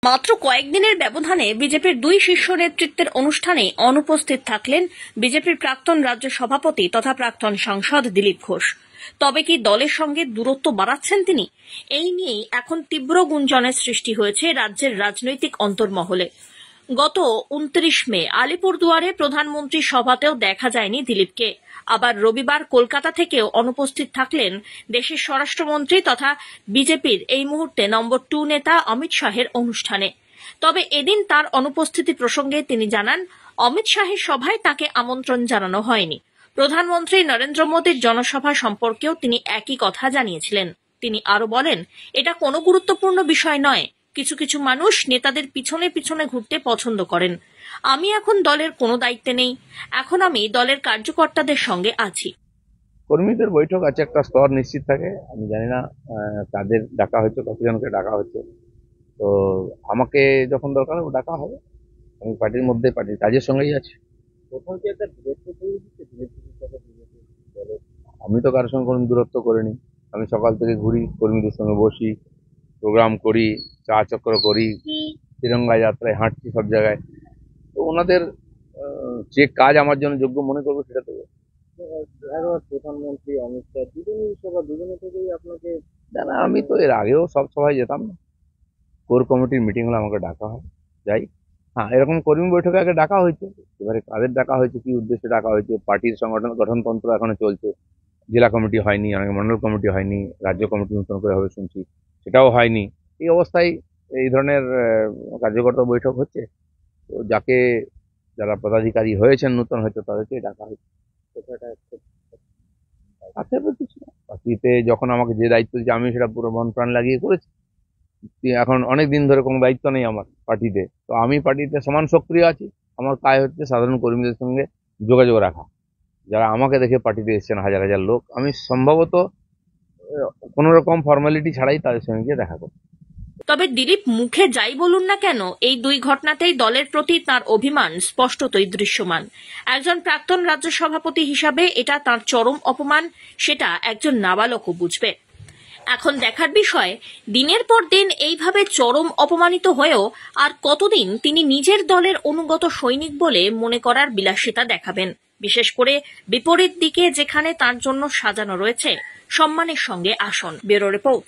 মাত্র কয়েকদিনের ব্যবধানে বিজেপির দুই শীর্ষ নেতৃত্বের অনুষ্ঠানে অনুপস্থিত থাকলেন বিজেপির প্রাক্তন রাজ্য সভাপতি তথা প্রাক্তন সাংসদ দিলীপ ঘোষ। তবে কি দলের সঙ্গে দূরত্ব বাড়াচ্ছেন তিনি? এই নিয়েই এখন তীব্র গুঞ্জনের সৃষ্টি হয়েছে রাজ্যের রাজনৈতিক অন্তর্মহলে। গত 29 মে আলিপুরদুয়ারে প্রধানমন্ত্রী সভাতেও দেখা যায়নি দিলীপকে। আবার রবিবার কলকাতা থেকেও অনুপস্থিত থাকলেন দেশের স্বরাষ্ট্রমন্ত্রী তথা বিজেপির এই মুহূর্তে নম্বর 2 নেতা অমিত শাহের অনুষ্ঠানে। তবে এদিন তার অনুপস্থিতি প্রসঙ্গে তিনি জানান, অমিত শাহের সভায় তাকে আমন্ত্রণ জানানো হয়নি। প্রধানমন্ত্রী নরেন্দ্র মোদীর জনসভা সম্পর্কেও তিনি একই কথা জানিয়েছিলেন। তিনি আরো বলেন, এটা কোনো গুরুত্বপূর্ণ বিষয় নয়। কিছু কিছু মানুষ নেতাদের পিছনে পিছনে ঘুরতে পছন্দ করেন। আমি এখন দলের কোনো দায়িত্বে নেই, এখন আমি দলের কার্যকর্তাদের সঙ্গে আছি। কর্মীদের বৈঠক আছে, একটা স্তর নিশ্চিত থাকে। আমি জানি না তাদের ডাকা হয়েছে, কতজনকে ডাকা হচ্ছে। তো আমাকে যখন দরকার হবে ডাকা হবে। আমি পার্টির মধ্যে পার্টির কাজের সঙ্গেই আছি। আমি তো কারোর সঙ্গে কোনো দূরত্ব করিনি। আমি সকাল থেকে ঘুরি, কর্মীদের সঙ্গে বসি, প্রোগ্রাম করি, চা চক্র করি, তিরঙ্গা যাত্রায় হাঁটছি সব জায়গায়। তো ওনাদের যে কাজ আমার জন্য যোগ্য মনে করবো সেটা দেবো। প্রধানমন্ত্রী অমিত শাহ দুজনে থেকেই আপনাকে জানা। আমি তো এর আগেও সব সভায় যেতাম না। কোর কমিটির মিটিং হলে আমাকে ডাকা হয়, যাই। হ্যাঁ, এরকম কর্মী বৈঠকে আগে ডাকা হয়েছে। এবারে কাদের ডাকা হয়েছে, কি উদ্দেশ্যে ডাকা হয়েছে, পার্টির সংগঠন গঠনতন্ত্র এখনো চলছে। জেলা কমিটি হয়নি, অনেক মন্ডল কমিটি হয়নি, রাজ্য কমিটি নতুন করে হবে শুনছি, সেটাও হয়নি। এই অবস্থায় এই ধরনের কার্যকর্তা বৈঠক হচ্ছে। তো যারা পদাধিকারী হয়েছেন নতুন, হয়তো তাদেরকে ডাকা হয়েছে। পার্টিতে যখন আমাকে যে দায়িত্ব দিচ্ছে আমি সেটা পুরো মন প্রাণ লাগিয়ে করেছি। এখন অনেক দিন ধরে কোনো দায়িত্ব নেই আমার পার্টিতে। তো আমি পার্টিতে সমান সক্রিয় আছি। আমার কাজ হচ্ছে সাধারণ কর্মীদের সঙ্গে যোগাযোগ রাখা। যারা আমাকে দেখে পার্টিতে এসেছেন হাজার হাজার লোক, আমি সম্ভবত কোনো রকম ফর্মালিটি ছাড়াই তাদের সঙ্গে গিয়ে দেখা করি। তবে দিলীপ মুখে যাই বলুন না কেন, এই দুই ঘটনাতেই দলের প্রতি তার অভিমান স্পষ্টতই দৃশ্যমান। একজন প্রাক্তন রাজ্য সভাপতি হিসাবে এটা তার চরম অপমান, সেটা একজন নাবালকও বুঝবে। এখন দেখার বিষয়, দিনের পর দিন এইভাবে চরম অপমানিত হয়েও আর কতদিন তিনি নিজের দলের অনুগত সৈনিক বলে মনে করার বিলাসিতা দেখাবেন, বিশেষ করে বিপরীত দিকে যেখানে তার জন্য সাজানো রয়েছে সম্মানের সঙ্গে আসন। Bureau report.